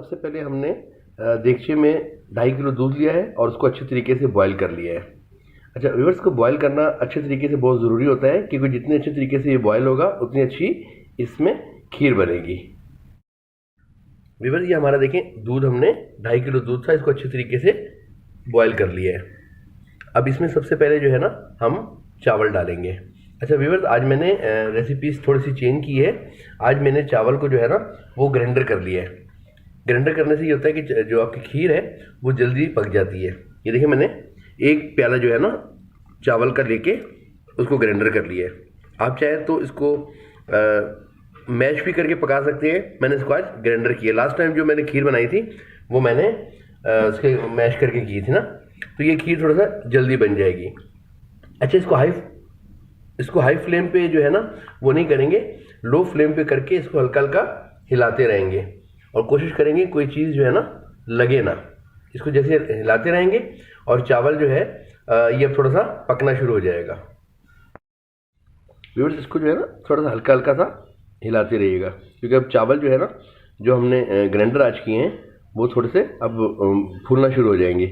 सबसे पहले हमने देगचे में 2.5 किलो दूध लिया है और उसको अच्छे तरीके से बॉईल कर लिया है। अच्छा व्यूअर्स, को बॉईल करना अच्छे तरीके से बहुत ज़रूरी होता है, क्योंकि जितने अच्छे तरीके से ये बॉईल होगा उतनी अच्छी इसमें खीर बनेगी। व्यूअर्स, ये हमारा देखें दूध हमने 2.5 किलो दूध था, इसको अच्छे तरीके से बॉईल कर लिया है। अब इसमें सबसे पहले जो है ना हम चावल डालेंगे। अच्छा व्यूअर्स, आज मैंने रेसिपीज़ थोड़ी सी चेंज की है। आज मैंने चावल को जो है ना वो ग्राइंडर कर लिया है। ग्राइंडर करने से ये होता है कि जो आपकी खीर है वो जल्दी पक जाती है। ये देखिए, मैंने एक प्याला जो है ना चावल का लेके उसको ग्राइंडर कर लिया है। आप चाहे तो इसको मैश भी करके पका सकते हैं। मैंने इसको आज ग्राइंडर किया। लास्ट टाइम जो मैंने खीर बनाई थी वो मैंने उसके मैश करके की थी ना, तो ये खीर थोड़ा सा जल्दी बन जाएगी। अच्छा, इसको हाई फ्लेम पे जो है ना वो नहीं करेंगे, लो फ्लेम पे करके इसको हल्का हल्का हिलाते रहेंगे और कोशिश करेंगे कोई चीज़ जो है ना लगे ना। इसको जैसे हिलाते रहेंगे और चावल जो है ये अब थोड़ा सा पकना शुरू हो जाएगा। व्यूअर्स, इसको जो है ना थोड़ा सा हल्का हल्का सा हिलाते रहिएगा, क्योंकि अब चावल जो है ना जो हमने ग्राइंडर आज किए हैं वो थोड़े से अब फूलना शुरू हो जाएंगे।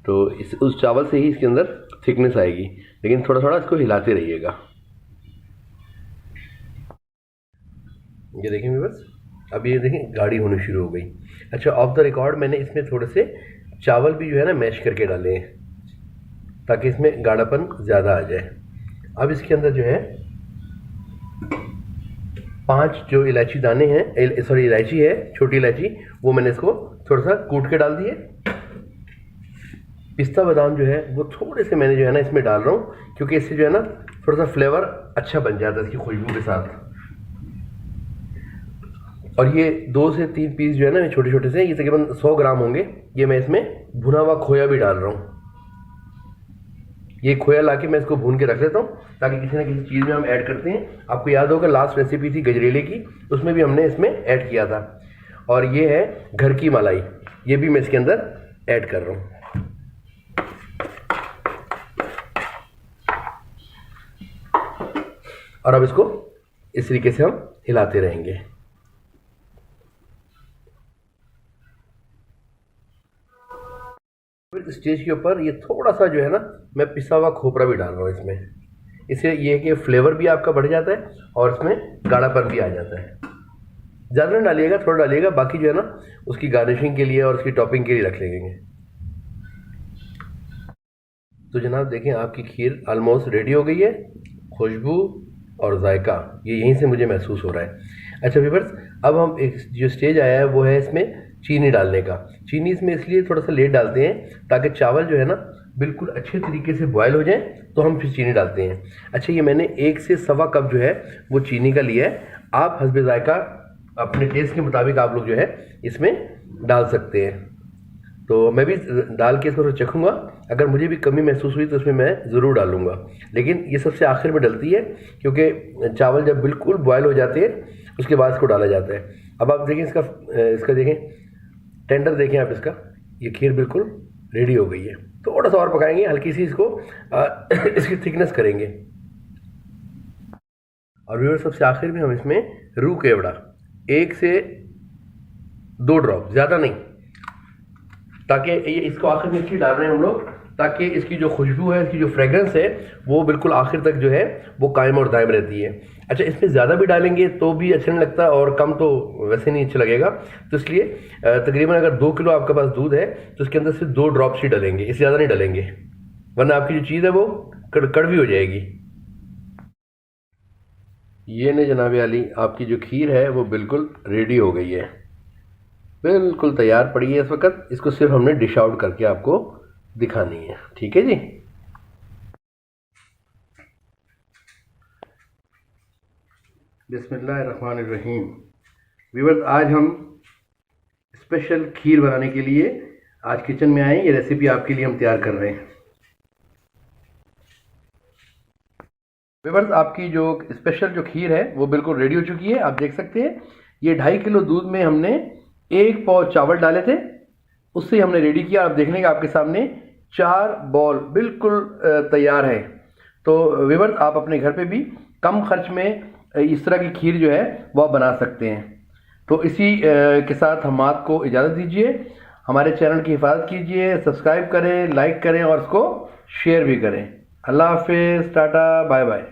तो उस चावल से ही इसके अंदर थिकनेस आएगी, लेकिन थोड़ा थोड़ा इसको हिलाते रहिएगा। ये देखें व्यूअर्स, अब ये देखें गाढ़ी होनी शुरू हो गई। अच्छा, ऑफ द रिकॉर्ड मैंने इसमें थोड़े से चावल भी जो है ना मैश करके डाले हैं, ताकि इसमें गाढ़ापन ज़्यादा आ जाए। अब इसके अंदर जो है 5 जो इलायची दाने हैं, सॉरी इलायची है, छोटी इलायची, वो मैंने इसको थोड़ा सा कूट के डाल दिए। पिस्ता बादाम जो है वो थोड़े से मैंने जो है ना इसमें डाल रहा हूँ, क्योंकि इससे जो है ना थोड़ा सा फ्लेवर अच्छा बन जाता है इसकी खुशबू के साथ। और ये 2 से 3 पीस जो है ना छोटे छोटे से, ये तकरीबन 100 ग्राम होंगे, ये मैं इसमें भुना हुआ खोया भी डाल रहा हूँ। ये खोया लाके मैं इसको भून के रख लेता हूँ, ताकि किसी ना किसी चीज़ में हम ऐड करते हैं। आपको याद होगा लास्ट रेसिपी थी गजरेले की, उसमें भी हमने इसमें ऐड किया था। और ये है घर की मलाई, ये भी मैं इसके अंदर ऐड कर रहा हूँ। और अब इसको इस तरीके से हम हिलाते रहेंगे। फिर स्टेज के ऊपर ये थोड़ा सा जो है ना मैं पिसा हुआ खोपरा भी डाल रहा हूँ इसमें। इससे ये है कि फ्लेवर भी आपका बढ़ जाता है और इसमें गाढ़ापन भी आ जाता है। ज़्यादा नहीं डालिएगा, थोड़ा डालिएगा, बाकी जो है ना उसकी गार्निशिंग के लिए और उसकी टॉपिंग के लिए रख लेंगे। तो जनाब देखें, आपकी खीर ऑलमोस्ट रेडी हो गई है। खुशबू और जायका ये यहीं से मुझे महसूस हो रहा है। अच्छा व्यूअर्स, अब हम एक जो स्टेज आया है वो है इसमें चीनी डालने का। चीनी इसमें इसलिए थोड़ा सा लेट डालते हैं ताकि चावल जो है ना बिल्कुल अच्छे तरीके से बॉयल हो जाए, तो हम फिर चीनी डालते हैं। अच्छा, ये मैंने 1 से सवा कप जो है वो चीनी का लिया है। आप हस्बे जायका अपने टेस्ट के मुताबिक आप लोग जो है इसमें डाल सकते हैं। तो मैं भी डाल के इसको चखूँगा, अगर मुझे भी कमी महसूस हुई तो उसमें मैं ज़रूर डालूँगा, लेकिन ये सबसे आखिर में डलती है, क्योंकि चावल जब बिल्कुल बॉयल हो जाते हैं उसके बाद इसको डाला जाता है। अब आप देखें इसका देखें टेंडर, देखें आप इसका, ये खीर बिल्कुल रेडी हो गई है। थोड़ा सा और पकाएंगे, हल्की सी इसको इसकी थिकनेस करेंगे। और व्यूअर्स, सबसे आखिर में हम इसमें रूह केवड़ा 1 से 2 ड्रॉप, ज़्यादा नहीं, ताकि ये इसको आखिर में इसलिए डाल रहे हैं हम लोग ताकि इसकी जो खुशबू है, इसकी जो फ्रेग्रेंस है वो बिल्कुल आखिर तक जो है वो कायम और दायम रहती है। अच्छा, इसमें ज़्यादा भी डालेंगे तो भी अच्छा नहीं लगता और कम तो वैसे नहीं अच्छा लगेगा। तो इसलिए तकरीबन अगर 2 किलो आपके पास दूध है तो उसके अंदर सिर्फ 2 ड्रॉप्स ही डालेंगे, इससे ज़्यादा नहीं डालेंगे, वरना आपकी जो चीज़ है वो कड़वी हो जाएगी। ये नहीं जनाब अली, आपकी जो खीर है वो बिल्कुल रेडी हो गई है, बिल्कुल तैयार पड़ी है इस वक्त। इसको सिर्फ हमने डिश आउट करके आपको दिखानी है, ठीक है जी। बिस्मिल्लाहिर्रहमानिर्रहीम। व्यूअर्स, आज हम स्पेशल खीर बनाने के लिए आज किचन में आए। ये रेसिपी आपके लिए हम तैयार कर रहे हैं। व्यूअर्स, आपकी जो स्पेशल जो खीर है वो बिल्कुल रेडी हो चुकी है। आप देख सकते हैं ये 2.5 किलो दूध में हमने 1 पाव चावल डाले थे, उससे हमने रेडी किया। आप देखने का आपके सामने 4 बॉल बिल्कुल तैयार है। तो व्यूअर्स, आप अपने घर पे भी कम खर्च में इस तरह की खीर जो है वह बना सकते हैं। तो इसी के साथ हम आपको इजाज़त दीजिए। हमारे चैनल की हिफाजत कीजिए, सब्सक्राइब करें, लाइक करें और उसको शेयर भी करें। अल्लाह हाफिज़, टाटा, बाय बाय।